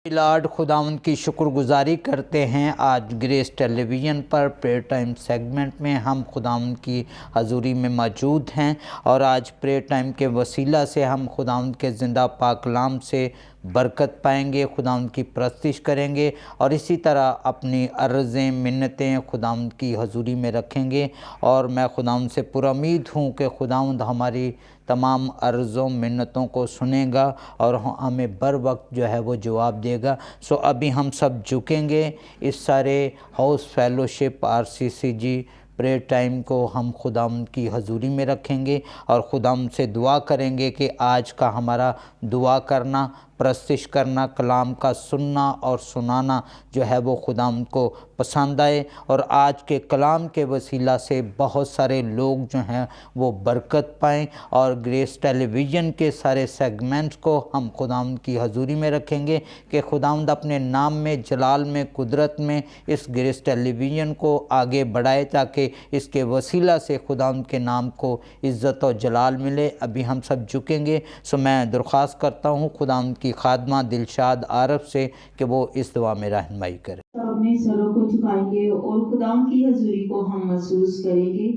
Lord खुदावंद की शुक्रगुजारी करते हैं। आज ग्रेस टेलीविज़न पर प्रेयर टाइम सेगमेंट में हम खुदावंद की हजूरी में मौजूद हैं और आज प्रेयर टाइम के वसीला से हम खुदावंद के ज़िंदा पाक कलाम से बरकत पाएंगे, खुदावंद की परस्तिश करेंगे और इसी तरह अपनी अर्ज़ें मिन्नतें खुदावंद की हजूरी में रखेंगे। और मैं खुदावंद से पुरुम्मीद हूँ कि खुदावंद हमारी तमाम अर्ज़ों मिन्नतों को सुनेगा और हमें बर वक्त जो है वो जवाब देगा। सो अभी हम सब झुकेंगे। इस सारे house fellowship RCCG prayer time को हम खुदावंद की हजूरी में रखेंगे और खुदावंद से दुआ करेंगे कि आज का हमारा दुआ करना, परस्तिश करना, कलाम का सुनना और सुनाना जो है वो खुदावंद को पसंद आए और आज के कलाम के वसीला से बहुत सारे लोग जो हैं वो बरकत पाएँ। और ग्रेस टेलीविज़न के सारे सेगमेंट्स को हम खुदावंद की हजूरी में रखेंगे कि खुदावंद अपने नाम में, जलाल में, कुदरत में इस ग्रेस टेलीविज़न को आगे बढ़ाए ताकि इसके वसीला से खुदावंद के नाम को इज़्ज़त और जलाल मिले। अभी हम सब झुकेंगे। सो मैं दरख्वास्त करता हूँ खुदावंद की खादमा दिलशाद आरफ से कि वो इस दुआ में रहनुमाई करे। अपने सरों को झुकाएंगे और खुदावंद की हजूरी को हम महसूस करेंगे,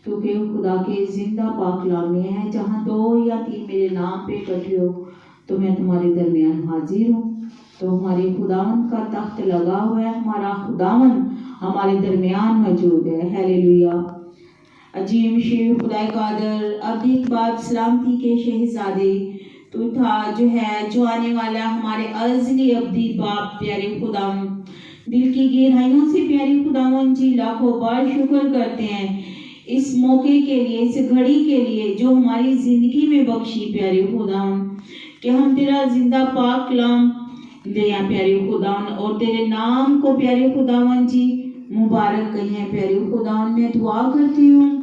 क्योंकि खुदा के जिंदा पाक कलाम में है, जहाँ 2 या 3 मेरे नाम पे इकट्ठे हो तो मैं तुम्हारे दरमियान हाजिर हूँ। तो हमारे खुदावंद का तख्त लगा हुआ है, हमारा खुदावंद हमारे दरमियान मौजूद है। हालेलुया। अजीम शेर खुदा कादर अब्दीक बाप सलामती के शहजादे तू था जो है, जो आने वाला, हमारे अज़ली अब्दी बाप प्यारे खुदावंद, दिल की गहराइयों से प्यारे खुदावंद जी लाखों बार शुक्र करते हैं इस मौके के लिए, इस घड़ी के लिए जो हमारी जिंदगी में बख्शी प्यारे खुदावंद, कि हम तेरा जिंदा पाक कलाम ले आए प्यारे खुदावंद और तेरे नाम को प्यारे खुदावंद जी मुबारक कहें। प्यारे खुदावंद मैं दुआ करती हूँ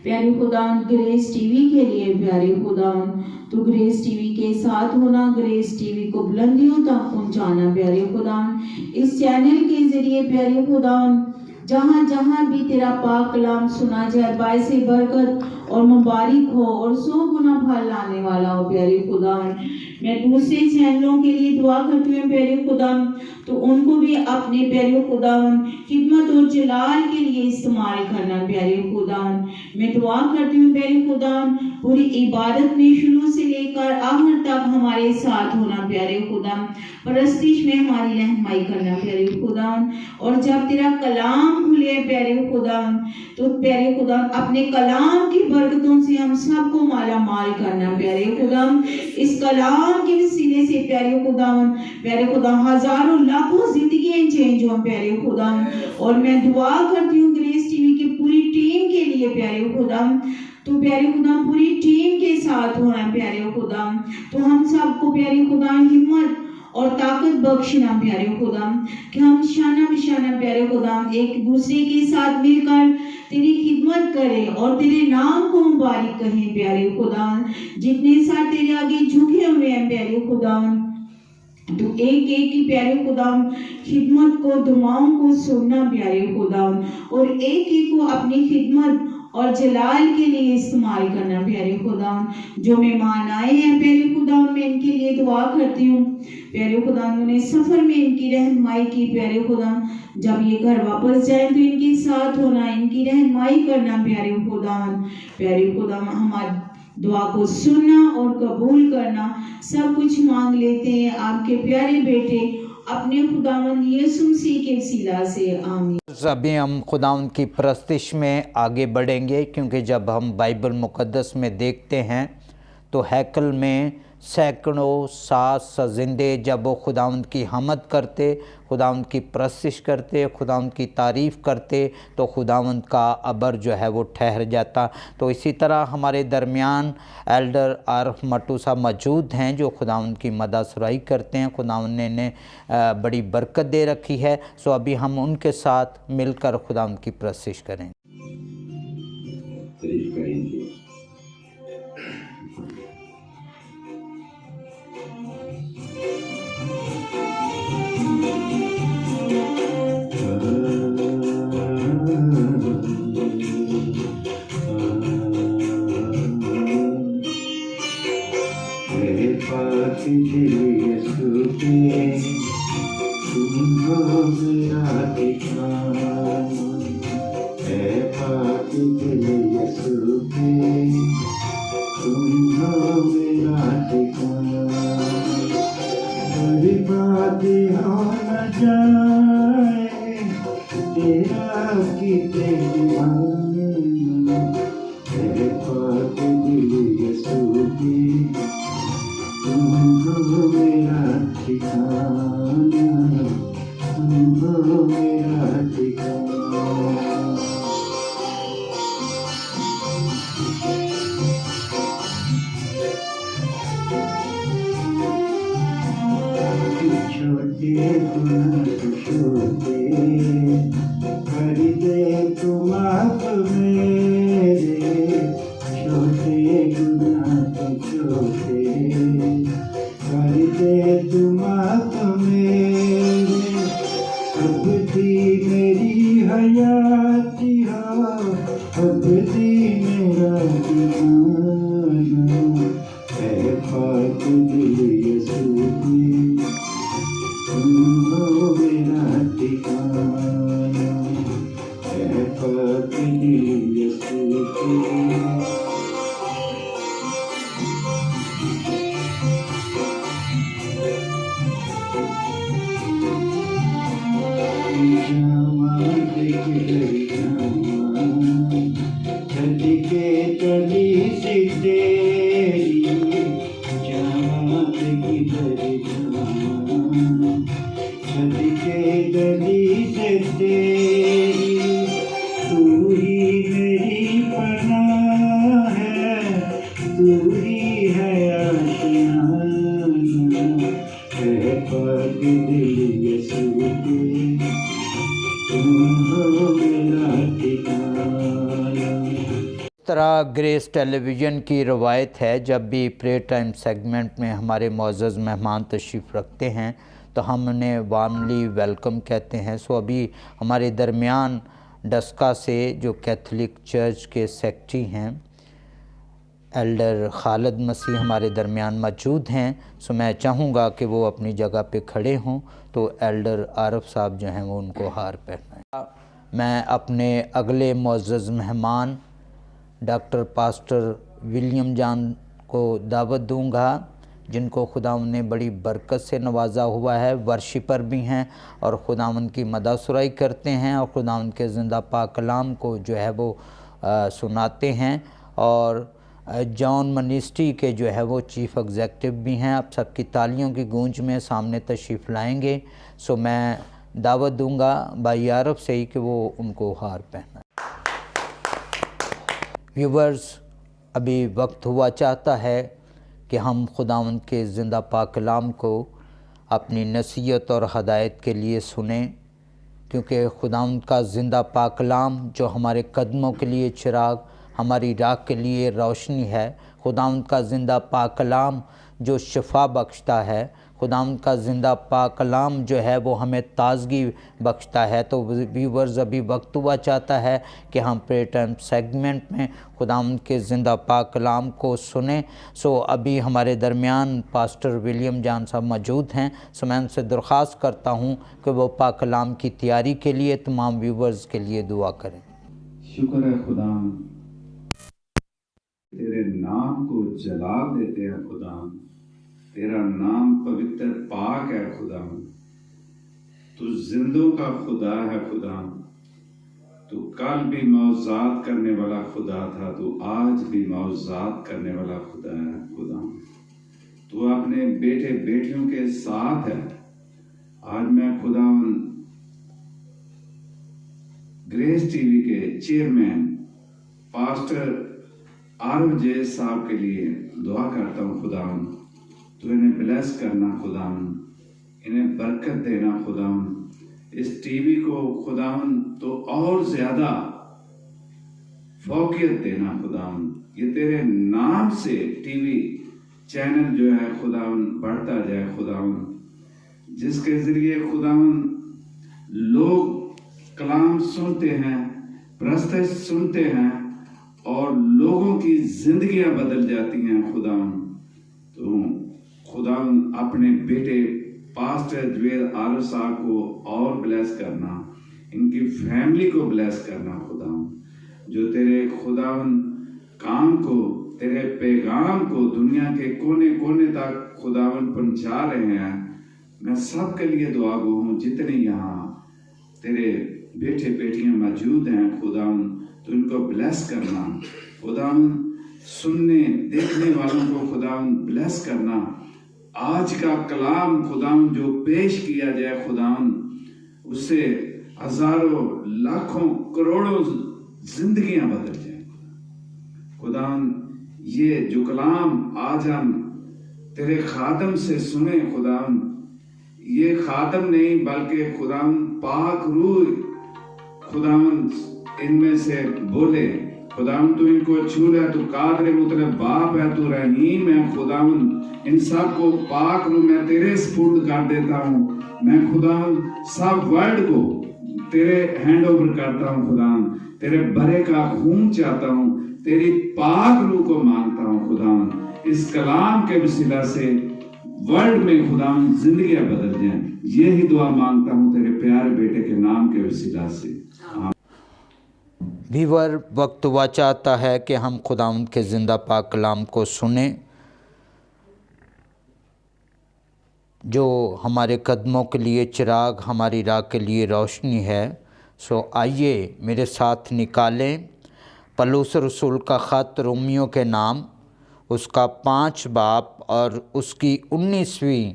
प्यारे खुदावंद ग्रेस टीवी के लिए। प्यारे खुदावंद तो ग्रेस टीवी के साथ होना, ग्रेस टीवी को बुलंदियों तक पहुंचाना प्यारे खुदावंद, इस चैनल के जरिए प्यारे खुदावंद जहाँ जहाँ भी तेरा पाक कलाम सुना जाए बायस बरकत और मुबारक हो और 100 गुना फल लाने वाला हो प्यारे खुदावंद। मैं दूसरे चैनलों के लिए दुआ करती हूँ प्यारे खुदावंद, तो उनको भी अपने प्यारे खुदावंद खिदमत और जलाल के लिए इस्तेमाल करना प्यारे खुदावंद। मैं दुआ करती हूँ प्यारे खुदावंद पूरी इबादत में शुरू से लेकर आखिर तक हमारे साथ होना प्यारे खुदावंद, परस्तिश में हमारी रहनुमाई करना प्यारे खुदावंद। और जब तेरा कलाम खुले प्यारे खुदावंद तो प्यारे खुदावंद अपने कलाम की बरकतों से हम सबको माला माल करना प्यारे खुदावंद। इस कलाम के वसीले से प्यारे खुदावंद हजारों लाखों जिंदगियां चेंज हो प्यारे खुदावंद। और मैं दुआ करती हूँ ग्रेस टीवी की पूरी टीम के लिए प्यारे खुदावंद, तो प्यारे खुदा पूरी टीम के साथ होना प्यारे खुदा, तो हम सबको प्यारे खुदा हिम्मत और ताकत बख्शना प्यारे खुदा, कि हम शाना बिशाना प्यारे खुदा एक दूसरे के साथ मिलकर तेरी खिदमत करें और तेरे नाम को मुबारक कहें प्यारे खुदा। जितने साथ तेरे आगे झुके हुए हैं प्यारे खुदा, तो एक एक की प्यारे खुदा खिदमत को, दुआओं को सुनना प्यारे खुदा और एक एक को अपनी खिदमत और जलाल के लिए इस्तेमाल करना प्यारे खुदा। जो मेहमान आए हैं प्यारे खुदा मैं इनके लिए दुआ करती हूँ प्यारे खुदा, उन्होंने सफर में इनकी रहनुमाई की प्यारे खुदा, जब ये घर वापस जाए तो इनके साथ होना, इनकी रहनुमाई करना प्यारे खुदा हमारी दुआ को सुनना और कबूल करना। सब कुछ मांग लेते हैं आपके प्यारे बेटे अपने खुदावंद यीशु मसीह के वसीला से, आमीन। अभी हम खुदावंद की परस्तिश में आगे बढ़ेंगे, क्योंकि जब हम बाइबल मुक़द्दस में देखते हैं तो हैकल में सैकड़ों सात सजिंदे जब वो खुदावंद की हमद करते, खुदावंद की परस्तिश करते, खुदावंद की तारीफ़ करते तो खुदावंद का अबर जो है वो ठहर जाता। तो इसी तरह हमारे दरमियान एल्डर आरफ मट्टू साहब मौजूद हैं जो खुदावंद की मदद सुराई करते हैं। खुदावंद ने बड़ी बरकत दे रखी है। सो अभी हम उनके साथ मिलकर खुदावंद की परस्तिश करेंगे। पास यीशु छूटे तुम हो मेरा ठिकाना है पाक दिल यीशु के तुम हो मेरा ठिकाना बर्बादी हो न जाए तेरा कितने दीवाना है पाक दिल यीशु के तुम हो मेरा ठिकाना तुम हो मेरा ठिकाना छोटे गुनाह छोटे कर दे तुम आप मेरे छोटे गुनाह छोटे कर दे तुम आप मेरे अब दी मेरी हयाती हो अब दी मेरा दीवाना है पाक दिल यीशु के तुम हो मेरा ठिकाना है पाक दिल यीशु के छत के तली से तेरी जमात की दरी छत के तली से तेरी तू ही मेरी पनाह है तू ही है आशियाना है पाक दिल यीशु के तुम हो मेरा ठिकाना इस तरह ग्रेस टेलीविज़न की रवायत है, जब भी प्रेयर टाइम सेगमेंट में हमारे मुअज़्ज़ज़ मेहमान तशरीफ़ रखते हैं तो हम उन्हें वार्मली वेलकम कहते हैं। सो अभी हमारे दरमियान डस्का से जो कैथोलिक चर्च के सेक्रेटरी हैं एल्डर खालिद मसीह हमारे दरमियान मौजूद हैं। सो मैं चाहूँगा कि वो अपनी जगह पे खड़े हों तो एल्डर आरफ साहब जो हैं वो उनको हार पहनाएं। मैं अपने अगले मुअज़्ज़ज़ मेहमान डॉक्टर पास्टर विलियम जान को दावत दूंगा, जिनको खुदावंद ने बड़ी बरकत से नवाजा हुआ है, वर्शिपर भी हैं और खुदावंद की मदासुराई करते हैं और खुदावंद के ज़िंदा पाक कलाम को जो है वो सुनाते हैं और जॉन मिनिस्ट्री के जो है वो चीफ़ एग्जेक्टिव भी हैं। आप सबकी तालियों की गूंज में सामने तशरीफ़ लाएंगे। सो मैं दावत दूंगा भाई आरफ से ही कि वो उनको हार पहनाए। व्यूवर्स, अभी वक्त हुआ चाहता है कि हम खुदावंद के ज़िंदा पाक कलाम को अपनी नसीहत और हदायत के लिए सुने, क्योंकि खुदावंद का ज़िंदा पाक कलाम जो हमारे कदमों के लिए चिराग, हमारी राह के लिए रोशनी है। खुदावंद का ज़िंदा पाक कलाम जो शिफा बख्शता है, खुदावंद का ज़िंदा पाक कलाम जो है वो हमें ताज़गी बख्शता है। तो व्यूवर्स, अभी वक्त हुआ चाहता है कि हम प्रेयर टाइम सेगमेंट में खुदावंद के ज़िंदा पाक कलाम को सुने। सो अभी हमारे दरमियान पास्टर विलियम जान साहब मौजूद हैं। सो मैं उनसे दरख्वास्त करता हूँ कि वो पाक कलाम की तैयारी के लिए तमाम व्यूवर्स के लिए दुआ करें। शुक्र है खुदा, तेरे नाम को जलाल देते हैं खुदा, तेरा नाम पवित्र पाक है खुदा, तू जिंदों का खुदा है खुदा, तू कल भी मौजाद करने वाला खुदा था, तू आज भी मौजाद करने वाला खुदा है खुदा। तू अपने बेटे बेटियों के साथ है। आज मैं खुदा ग्रेस टीवी के चेयरमैन पास्टर आरव जे साहब के लिए दुआ करता हूँ खुदा, तो इन्हें ब्लेस करना खुदा, इन्हें बरकत देना खुदा, इस टीवी को खुदा तो और ज्यादा फौकियत देना खुदा। ये तेरे नाम से टीवी चैनल जो है खुदा बढ़ता जाए खुदा, जिसके जरिए खुदा लोग कलाम सुनते हैं, प्रस्तुत सुनते हैं और लोगों की जिंदगियां बदल जाती हैं खुदा। तो खुदा अपने बेटे पास्टर जवेद आलसा को और ब्लेस करना, इनकी फैमिली को ब्लेस करना खुदावन, जो तेरे खुदावन काम को, तेरे पैगाम को दुनिया के कोने कोने तक खुदावन पहुंचा रहे हैं। मैं सब के लिए दुआ गो हूँ, जितने यहाँ तेरे बेटे बेटियां मौजूद हैं खुदावन, तो इनको ब्लेस करना खुदावन, सुनने देखने वालों को खुदावन ब्लेस करना। आज का कलाम खुदावन जो पेश किया जाए खुदावन, उससे हजारों लाखों करोड़ों जिंदगियां बदल जाए खुदावन। ये जो कलाम आज हम तेरे खादम से सुने खुदावन, ये खादम नहीं बल्कि खुदावन पाक रूह खुदावन इनमें से बोले खुदावन, तू इनको छू ले, तू कादर मुतलब बाप है, तू रहीम है खुदावन। इन सब को पाक रूह मैं तेरे सुपुर्द कर देता हूँ। मैं खुदावन सब वर्ड को तेरे हैंड ओवर करता हूँ खुदावन, तेरे बरे का खून चाहता हूँ, तेरी पाक रूह को मांगता हूँ खुदावन। इस कलाम के वसीला से वर्ल्ड में खुदावन जिंदगियां बदल जाएं, यही दुआ मांगता हूँ तेरे प्यारे बेटे के नाम के वसीला से। व्यूअर, वक्त हुआ चाहता है कि हम खुदावंद के ज़िंदा पाक कलाम को सुने, जो हमारे कदमों के लिए चिराग, हमारी राह के लिए रोशनी है। सो आइए मेरे साथ निकालें पौलुस रसूल का ख़त रोमियो के नाम, उसका 5 बाब और उसकी 19वीं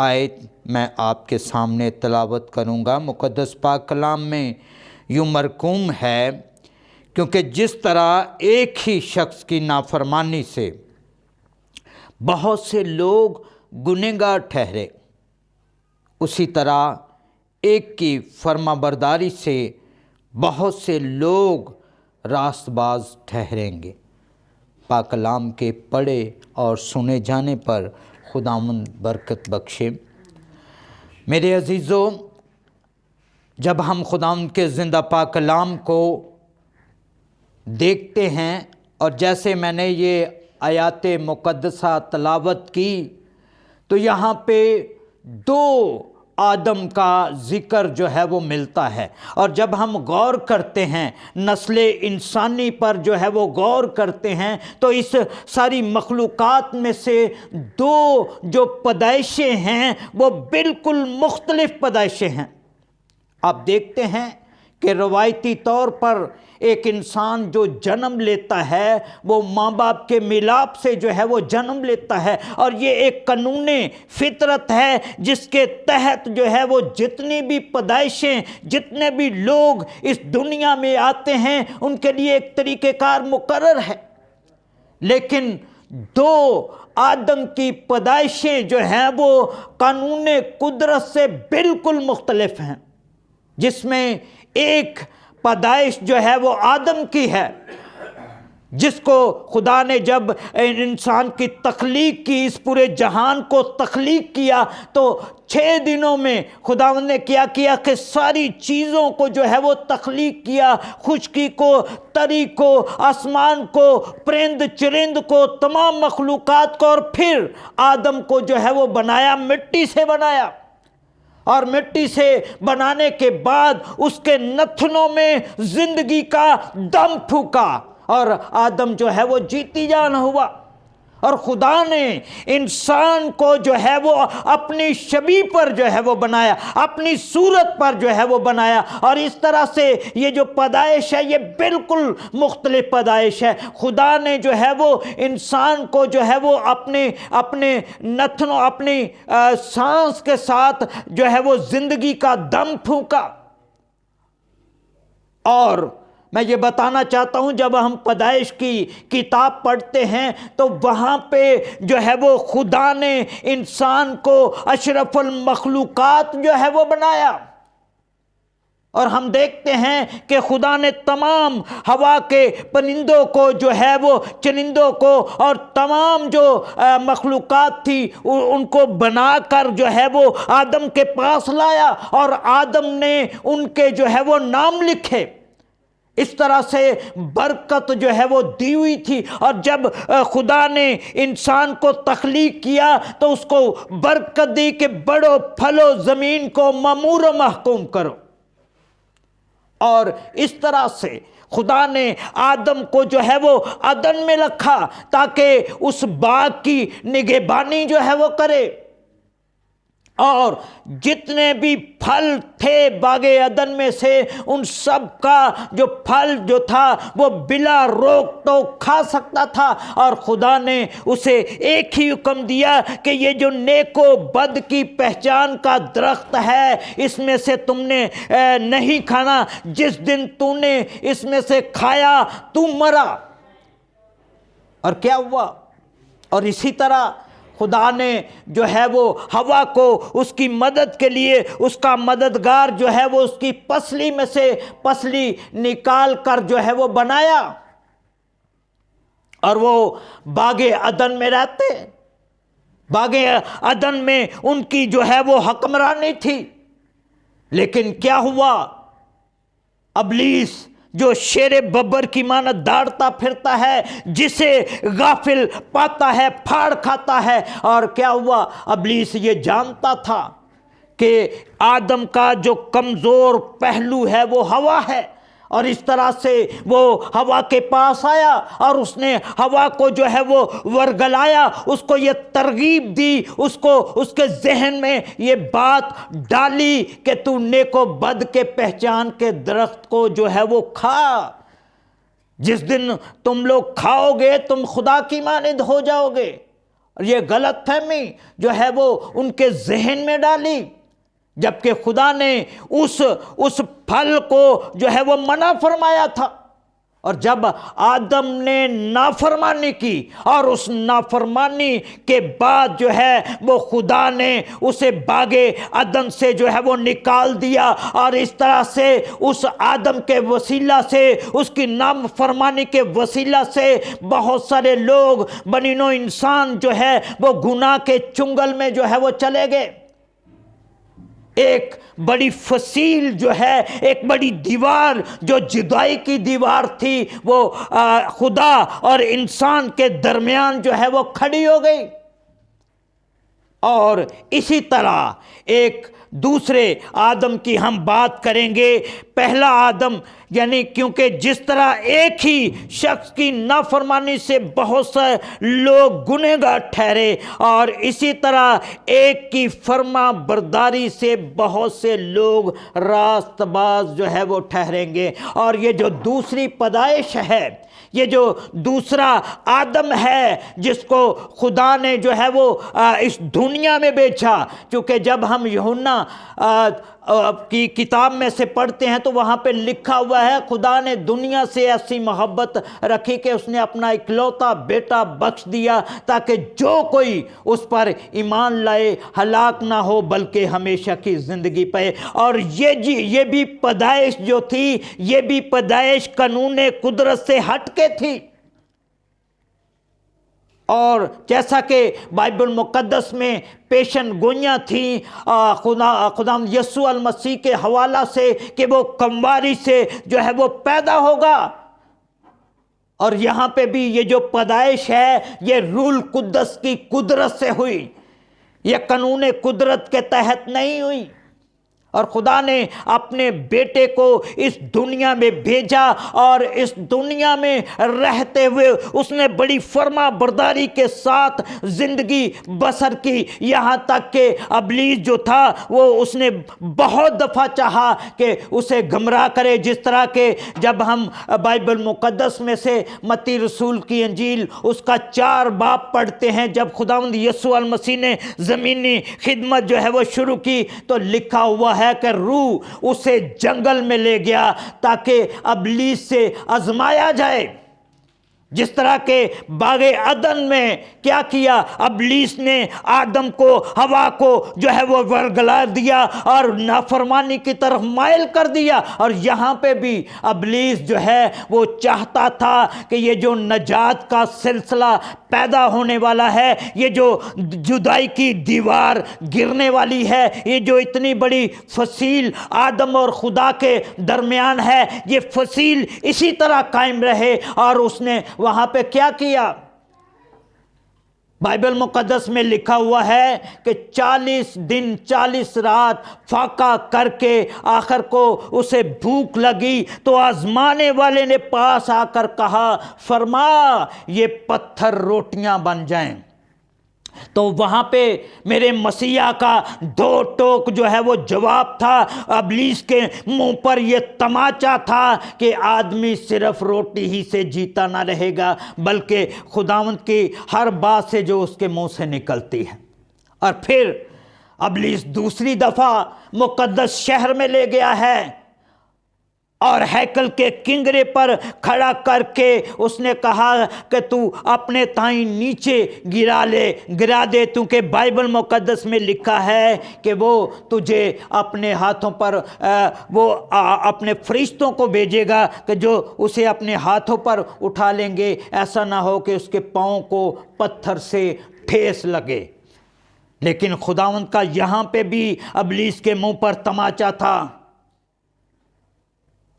आयत मैं आपके सामने तलावत करूँगा। मुक़द्दस पाक कलाम में यूँ मरकूम है, क्योंकि जिस तरह एक ही शख्स की नाफरमानी से बहुत से लोग गुनहगार ठहरे, उसी तरह एक की फरमाबरदारी से बहुत से लोग रास्तबाज ठहरेंगे। पाक कलाम के पढ़े और सुने जाने पर खुदावंद बरकत बख्शे। मेरे अजीज़ों, जब हम खुदावंद के ज़िंदा पाक कलाम को देखते हैं और जैसे मैंने ये आयात मुक़द्दसा तलावत की, तो यहाँ पे 2 आदम का ज़िक्र जो है वो मिलता है। और जब हम गौर करते हैं, नस्ले इंसानी पर जो है वो गौर करते हैं, तो इस सारी मखलूक़ात में से 2 जो पैदाइशें हैं वो बिल्कुल मुख्तलिफ़ पैदाइशें हैं। आप देखते हैं कि रवायती तौर पर एक इंसान जो जन्म लेता है वो माँ बाप के मिलाप से जो है वो जन्म लेता है, और ये एक कानूने फितरत है जिसके तहत जो है वो जितनी भी पैदाइशें, जितने भी लोग इस दुनिया में आते हैं, उनके लिए एक तरीक़ेकार मुकर्रर है। लेकिन 2 आदम की पैदाइशें जो हैं वो कानूने कुदरत से बिल्कुल मुख्तलिफ हैं, जिसमें एक पैदाइश जो है वो आदम की है, जिसको खुदा ने जब इंसान की तख्लीक की, इस पूरे जहान को तख्लीक किया, तो 6 दिनों में खुदावंद ने क्या किया कि सारी चीज़ों को जो है वो तख्लीक किया, खुशकी को, तरी को, आसमान को, परिंद चरिंद को, तमाम मखलूक़ात को, और फिर आदम को जो है वो बनाया, मिट्टी से बनाया। और मिट्टी से बनाने के बाद उसके नथनों में जिंदगी का दम फूका और आदम जो है वो जीती जान हुआ। और खुदा ने इंसान को जो है वो अपनी शबीह पर जो है वो बनाया, अपनी सूरत पर जो है वो बनाया। और इस तरह से ये जो पैदाइश है ये बिल्कुल मुख्तलिफ पैदाइश है। खुदा ने जो है वो इंसान को जो है वो अपने नथनों, अपनी सांस के साथ जो है वो ज़िंदगी का दम फूंका। और मैं ये बताना चाहता हूँ, जब हम पैदाइश की किताब पढ़ते हैं तो वहाँ पे जो है वो खुदा ने इंसान को अशरफुल मखलूक़ात जो है वो बनाया। और हम देखते हैं कि खुदा ने तमाम हवा के परिंदों को जो है वो, चरिंदों को, और तमाम जो मखलूक़ात थी उनको बनाकर जो है वो आदम के पास लाया, और आदम ने उनके जो है वो नाम लिखे। इस तरह से बरकत जो है वो दी हुई थी। और जब खुदा ने इंसान को तख्लीक किया तो उसको बरकत दी कि बढ़ो फलो, ज़मीन को ममूर व महकूम करो। और इस तरह से खुदा ने आदम को जो है वो अदन में रखा ताकि उस बाग की निगहबानी जो है वो करे। और जितने भी फल थे बागे अदन में से, उन सब का जो फल जो था वो बिला रोक टोक खा सकता था। और खुदा ने उसे एक ही हुक्म दिया कि ये जो नेको बद की पहचान का दरख्त है, इसमें से तुमने नहीं खाना। जिस दिन तूने इसमें से खाया तू मरा। और क्या हुआ? और इसी तरह खुदा ने जो है वो हवा को उसकी मदद के लिए उसका मददगार जो है वो उसकी पसली में से पसली निकाल कर जो है वो बनाया। और वो बागे अदन में रहते। बागे अदन में उनकी जो है वो हुक्मरानी थी। लेकिन क्या हुआ? अबलीस जो शेर बब्बर की मानत दौड़ता फिरता है, जिसे गाफिल पाता है फाड़ खाता है। और क्या हुआ? अबलीस ये जानता था कि आदम का जो कमज़ोर पहलू है वो हवा है। और इस तरह से वो हवा के पास आया और उसने हवा को जो है वो वरगलाया, उसको ये तरगीब दी, उसको उसके जहन में ये बात डाली कि तू नेको बद के पहचान के दरख्त को जो है वो खा। जिस दिन तुम लोग खाओगे तुम खुदा की मानिंद हो जाओगे। और ये गलत फहमी जो है वो उनके जहन में डाली, जबकि खुदा ने उस फल को जो है वो मना फरमाया था। और जब आदम ने नाफरमानी की और उस नाफरमानी के बाद जो है वो खुदा ने उसे बागे अदन से जो है वो निकाल दिया। और इस तरह से उस आदम के वसीला से, उसकी नाफरमानी के वसीला से बहुत सारे लोग बनीनो इंसान जो है वो गुनाह के चुंगल में जो है वो चले गए। एक बड़ी फसील जो है, एक बड़ी दीवार जो जुदाई की दीवार थी, वो खुदा और इंसान के दरमियान जो है वो खड़ी हो गई। और इसी तरह एक दूसरे आदम की हम बात करेंगे। पहला आदम यानी, क्योंकि जिस तरह एक ही शख्स की नाफरमानी से बहुत से लोग गुनहगार ठहरे, और इसी तरह एक की फर्मा बरदारी से बहुत से लोग रास्तबाज जो है वो ठहरेंगे। और ये जो दूसरी पैदाइश है, ये जो दूसरा आदम है जिसको खुदा ने जो है वो इस दुनिया में भेजा, क्योंकि जब हम यूहन्ना की किताब में से पढ़ते हैं तो वहाँ पे लिखा हुआ है, खुदा ने दुनिया से ऐसी मोहब्बत रखी कि उसने अपना इकलौता बेटा बख्श दिया ताकि जो कोई उस पर ईमान लाए हलाक ना हो बल्कि हमेशा की ज़िंदगी पाए। और ये भी पैदाइश जो थी, ये भी पैदाइश कानून कुदरत से हट के थी। और जैसा कि बाइबल मुक़द्दस में पेशन गोइयाँ थी खुदा यीशु अल मसीह के हवाला से कि वो कमवारी से जो है वो पैदा होगा। और यहाँ पे भी ये जो पैदाइश है ये रूल कुद्दस की कुदरत से हुई, ये कानून कुदरत के तहत नहीं हुई। और खुदा ने अपने बेटे को इस दुनिया में भेजा और इस दुनिया में रहते हुए उसने बड़ी फर्मा बरदारी के साथ ज़िंदगी बसर की। यहाँ तक कि अबलीस जो था वो उसने बहुत दफ़ा चाहा कि उसे गुमराह करे। जिस तरह के जब हम बाइबल मुक़द्दस में से मत्ती रसूल की अंजील उसका 4 बाब पढ़ते हैं, जब खुदावंद यीशु अल मसीह ने ज़मीनी खिदमत जो है वो शुरू की तो लिखा हुआ है कि रूह उसे जंगल में ले गया ताकि अबलीस से आजमाया जाए। जिस तरह के बागे अदन में क्या किया, इब्लीस ने आदम को, हवा को जो है वो वर्गला दिया और नाफरमानी की तरफ माइल कर दिया। और यहाँ पे भी इब्लीस जो है वो चाहता था कि ये जो नजात का सिलसिला पैदा होने वाला है, ये जो जुदाई की दीवार गिरने वाली है, ये जो इतनी बड़ी फसील आदम और खुदा के दरमियान है, ये फसील इसी तरह कायम रहे। और उसने वहां पे क्या किया, बाइबल मुकद्दस में लिखा हुआ है कि 40 दिन 40 रात फाका करके आखिर को उसे भूख लगी तो आजमाने वाले ने पास आकर कहा, फरमा ये पत्थर रोटियां बन जाएं। तो वहां पे मेरे मसीहा का 2 टोक जो है वो जवाब था। इब्लीस के मुंह पर ये तमाचा था कि आदमी सिर्फ रोटी ही से जीता ना रहेगा, बल्कि खुदावंद की हर बात से जो उसके मुंह से निकलती है। और फिर इब्लीस दूसरी दफा मुकद्दस शहर में ले गया है और हैकल के किंगरे पर खड़ा करके उसने कहा कि तू अपने ताई नीचे गिरा दे, क्योंकि बाइबल मुकद्दस में लिखा है कि वो तुझे अपने हाथों पर अपने फरिश्तों को भेजेगा कि जो उसे अपने हाथों पर उठा लेंगे, ऐसा ना हो कि उसके पाँव को पत्थर से ठेस लगे। लेकिन खुदावंद का यहाँ पे भी इब्लीस के मुंह पर तमाचा था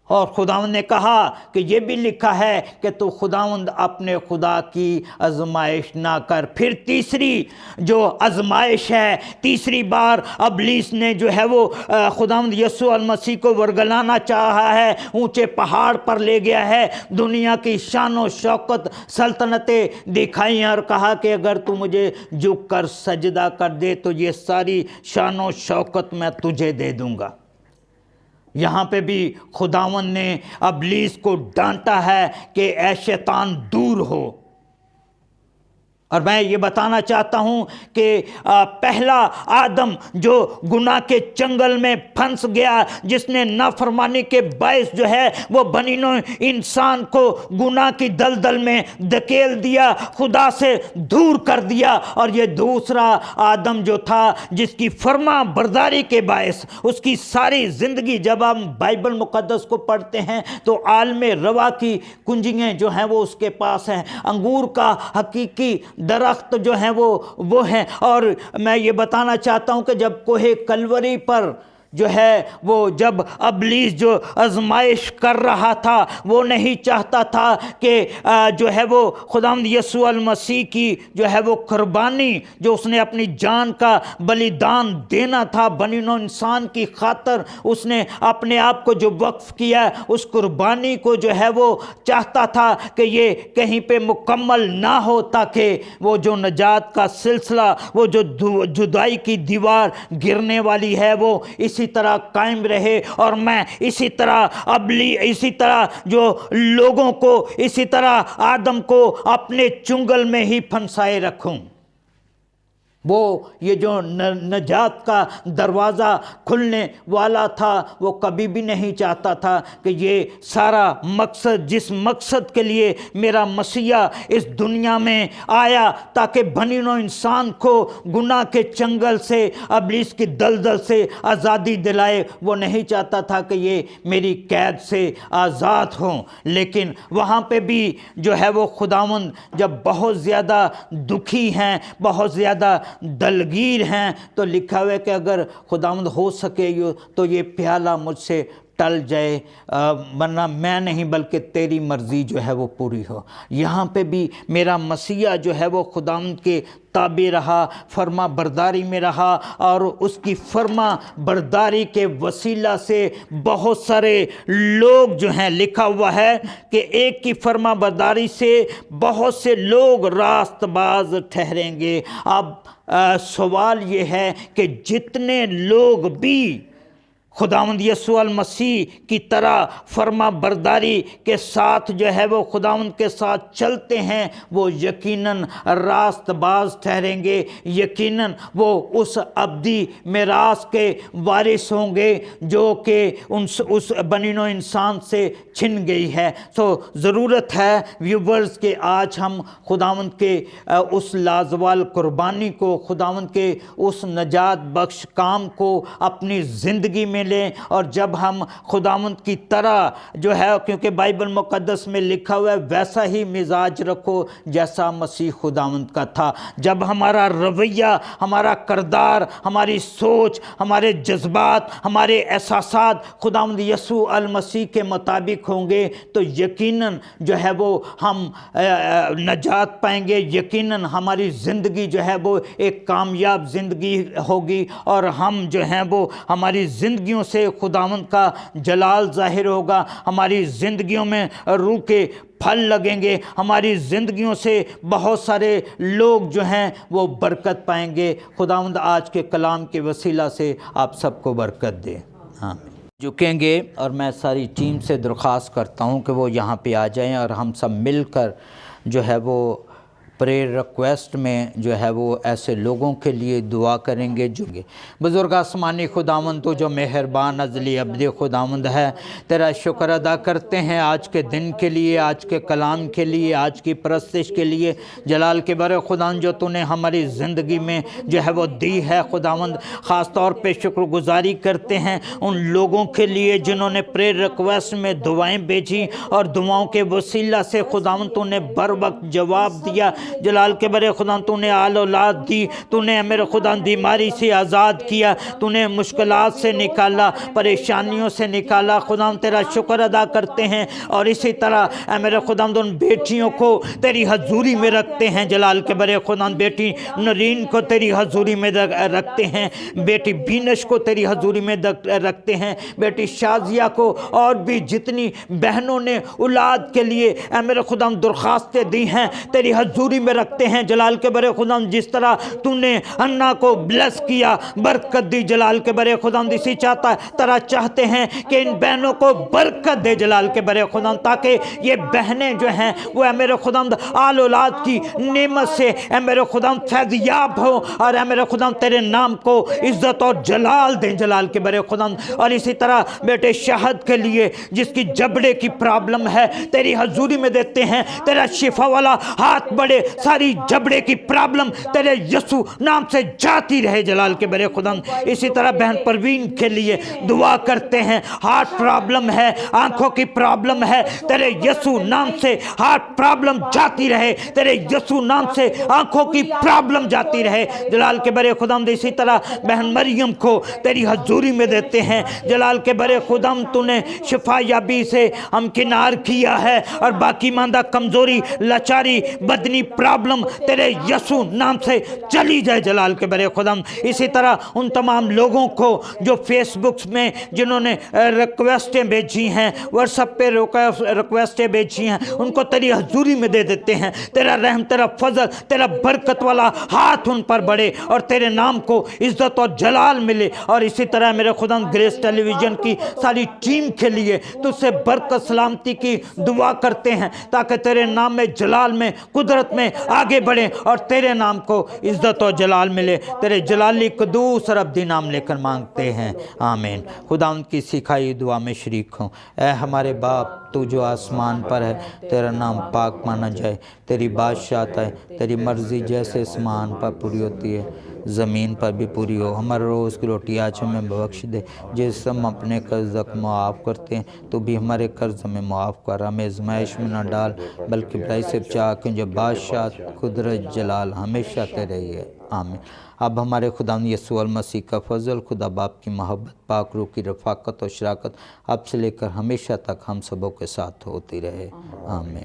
और खुदावंद ने कहा कि ये भी लिखा है कि तू खुदावंद अपने खुदा की आजमाइश ना कर। फिर तीसरी जो आजमाइश है, तीसरी बार इब्लीस ने जो है वो खुदावंद यीशु मसीह को वर्गलाना चाहा है, ऊंचे पहाड़ पर ले गया है, दुनिया की शान और शौकत सल्तनतें दिखाई हैं और कहा कि अगर तू मुझे झुक कर सजदा कर दे तो ये सारी शान और शौकत मैं तुझे दे दूंगा। यहाँ पे भी खुदावन ने इब्लीस को डांटा है कि ऐ शैतान दूर हो। और मैं ये बताना चाहता हूँ कि पहला आदम जो गुनाह के जंगल में फंस गया, जिसने नाफरमानी के बायस जो है वो बनीनो इंसान को गुनाह की दलदल में धकेल दिया, खुदा से दूर कर दिया। और ये दूसरा आदम जो था, जिसकी फर्मा बरदारी के बायस उसकी सारी ज़िंदगी, जब हम बाइबल मुकद्दस को पढ़ते हैं तो आलम रवा की कुंजियाँ जो हैं वो उसके पास हैं, अंगूर का हकीकी दरख्त जो है वो है। और मैं ये बताना चाहता हूँ कि जब कोहे कलवरी पर जो है वो जब इब्लीस जो आजमाइश कर रहा था, वो नहीं चाहता था कि जो है वो खुदावंद यीशु मसीह की जो है वो कुर्बानी, जो उसने अपनी जान का बलिदान देना था बनीनो इंसान की खातर, उसने अपने आप को जो वक्फ किया, उस कुर्बानी को जो है वो चाहता था कि ये कहीं पे मुकम्मल ना हो, ताकि वो जो नजात का सिलसिला, वो जो जुदाई की दीवार गिरने वाली है, वो इसी तरह कायम रहे। और मैं इसी तरह जो लोगों को, इसी तरह आदम को अपने चुंगल में ही फंसाए रखूं। वो ये जो नजात का दरवाज़ा खुलने वाला था, वो कभी भी नहीं चाहता था कि ये सारा मकसद, जिस मकसद के लिए मेरा मसीहा इस दुनिया में आया, ताकि बनीनो इंसान को गुनाह के चंगल से, इब्लीस की दलदल से आज़ादी दिलाए, वो नहीं चाहता था कि ये मेरी कैद से आज़ाद हों। लेकिन वहाँ पे भी जो है वो खुदावंद जब बहुत ज़्यादा दुखी हैं, बहुत ज़्यादा दलगीर हैं, तो लिखा हुआ है कि अगर खुदावंद हो सके तो ये प्याला मुझसे टल जाए, वरना मैं नहीं बल्कि तेरी मर्ज़ी जो है वो पूरी हो। यहाँ पे भी मेरा मसीहा जो है वो खुदावंद के ताबे रहा, फर्मा बरदारी में रहा, और उसकी फर्मा बरदारी के वसीला से बहुत सारे लोग जो हैं, लिखा हुआ है कि एक की फर्मा बरदारी से बहुत से लोग रास्तबाज ठहरेंगे। अब सवाल ये है कि जितने लोग भी खुदावंद यीशु अल मसीह की तरह फर्मा बरदारी के साथ जो है वो खुदावंद के साथ चलते हैं, वो यकीनन रास्तबाज ठहरेंगे, यकीनन वो उस अब्दी मिरास के वारिस होंगे जो कि उस बनीनो इंसान से छिन गई है। तो ज़रूरत है व्यूवर्स के आज हम खुदावंद के उस लाजवाल कुर्बानी को, खुदावंद के उस नजात बख्श काम को अपनी ज़िंदगी में लें। और जब हम खुदावंद की तरह जो है, क्योंकि बाइबल मुकद्दस में लिखा हुआ है वैसा ही मिजाज रखो जैसा मसीह खुदावंद का था। जब हमारा रवैया, हमारा किरदार, हमारी सोच, हमारे जज्बात, हमारे एहसासात खुदावंद यीशु अल मसीह के मुताबिक होंगे तो यकीनन जो है वो हम नजात पाएंगे, यकीनन हमारी ज़िंदगी जो है वो एक कामयाब ज़िंदगी होगी और हम जो हैं वो हमारी ज़िंदगियों से खुदावंद का जलाल ज़ाहिर होगा, हमारी ज़िंदगियों में रूह के फल लगेंगे, हमारी ज़िंदगियों से बहुत सारे लोग जो हैं वो बरकत पाएंगे। खुदावंद आज के कलाम के वसीला से आप सबको बरकत दे। हाँ, झुकेंगे और मैं सारी टीम से दरख्वास्त करता हूँ कि वो यहाँ पे आ जाएं और हम सब मिलकर जो है वो प्रेयर रिक्वेस्ट में जो है वो ऐसे लोगों के लिए दुआ करेंगे। जुगे बुज़ुर्ग आसमानी खुदावंद तो जो मेहरबान अज़ली अब्दी खुदावंद है, तेरा शुक्र अदा करते हैं आज के दिन के लिए, आज के कलाम के लिए, आज की परस्तिश के लिए। जलाल के बरे खुदावंद जो तूने हमारी ज़िंदगी में जो है वो दी है खुदावंद, ख़ास तौर पे शुक्रगुजारी करते हैं उन लोगों के लिए जिन्होंने प्रेयर रिक्वेस्ट में दुआएँ भेजी और दुआओं के वसीला से खुदावंद तूने बर वक्त जवाब दिया। जलाल के बरे खुदा तूने आल औलाद दी, तूने मेरे खुदा बीमारी से आज़ाद किया, तूने मुश्किलात से निकाला, परेशानियों से निकाला। खुदा तेरा शुक्र अदा करते हैं और इसी तरह मेरे खुदा उन बेटियों को तेरी हजूरी में रखते हैं। जलाल के बरे खुदा बेटी नरीन को तेरी हजूरी में रखते हैं, बेटी बीनश को तेरी हजूरी में रखते हैं, बेटी शाजिया को और भी जितनी बहनों ने औलाद के लिए मेरे खुदा दरख्वास्तें दी हैं तेरी हजूरी में रखते हैं। जलाल के बरे खुदा जिस तरह तूने अन्ना को ब्लेस किया, बरकत दी, जलाल के बरे खुदा इसी तरह चाहते हैं कि इन बहनों को बरकत दे जलाल के बरे खुदा, ताकि ये बहनें जो हैं वो मेरे खुदा आल औलाद की नेमत से मेरे खुदा फैज़याब हो और मेरे खुदा तेरे नाम को इज्जत और जलाल दें जलाल के बरे खुदा। और इसी तरह बेटे शहद के लिए जिसकी जबड़े की प्रॉब्लम है तेरी हजूरी में देते हैं, तेरा शिफा वाला हाथ बढ़े, सारी जबड़े की प्रॉब्लम तेरे यीशु नाम से जाती रहे जलाल के बरे खुदा। इसी तरह बहन परवीन के लिए दुआ करते हैं, हार्ट प्रॉब्लम है, आंखों की प्रॉब्लम है, तेरे यीशु नाम से हार्ट प्रॉब्लम जाती रहे, तेरे यीशु नाम से आंखों की प्रॉब्लम जाती रहे जलाल के बरे खुदा। इसी तरह बहन मरियम को तेरी हजूरी में देते हैं जलाल के बरे खुदा, तूने शिफा याबी से हमकिनार किया है और बाकी मांदा कमजोरी लाचारी बदनी प्रॉब्लम तेरे यीशु नाम से चली जाए जलाल के बरे खुदा। इसी तरह उन तमाम लोगों को जो फेसबुक में जिन्होंने रिक्वेस्टें भेजी हैं, व्हाट्सएप पे रिक्वेस्टें भेजी हैं, उनको तेरी हजूरी में दे देते हैं। तेरा रहम, तेरा फजल, तेरा बरकत वाला हाथ उन पर बढ़े और तेरे नाम को इज्जत और जलाल मिले। और इसी तरह मेरे खुदा ग्रेस टेलीविज़न की सारी टीम के लिए तुझसे बरकत सलामती की दुआ करते हैं ताकि तेरे नाम में जलाल में कुदरत में आगे बढ़े और तेरे नाम को इज्जत और जलाल मिले। तेरे जलाली कदूस रब्दी नाम लेकर मांगते हैं, आमीन। खुदा उनकी सिखाई दुआ में शरीक हूँ। ऐ हमारे बाप तू जो आसमान पर है, तेरा नाम पाक माना जाए, तेरी बादशाहत है, तेरी मर्ज़ी जैसे आसमान पर पूरी होती है ज़मीन पर भी पूरी हो। हमारे रोज़ की रोटी आज हमें बख्श दे, जैसे हम अपने कर्ज को मुआफ़ करते हैं तो भी हमारे कर्ज हमें मुआफ़ कर, हमें आज़माइश में न डाल बल्कि बुराई से बचा, क्योंकि जो बादशाह कुदरत जलाल हमेशा तेरे ही है, आमीन। अब हमारे खुदा यीशु अल मसीह का फजल, खुदा बाप की मोहब्बत, पाक रूह की रफ़ाकत और शराकत अब से लेकर हमेशा तक हम सबों के साथ होती रहे, आमीन।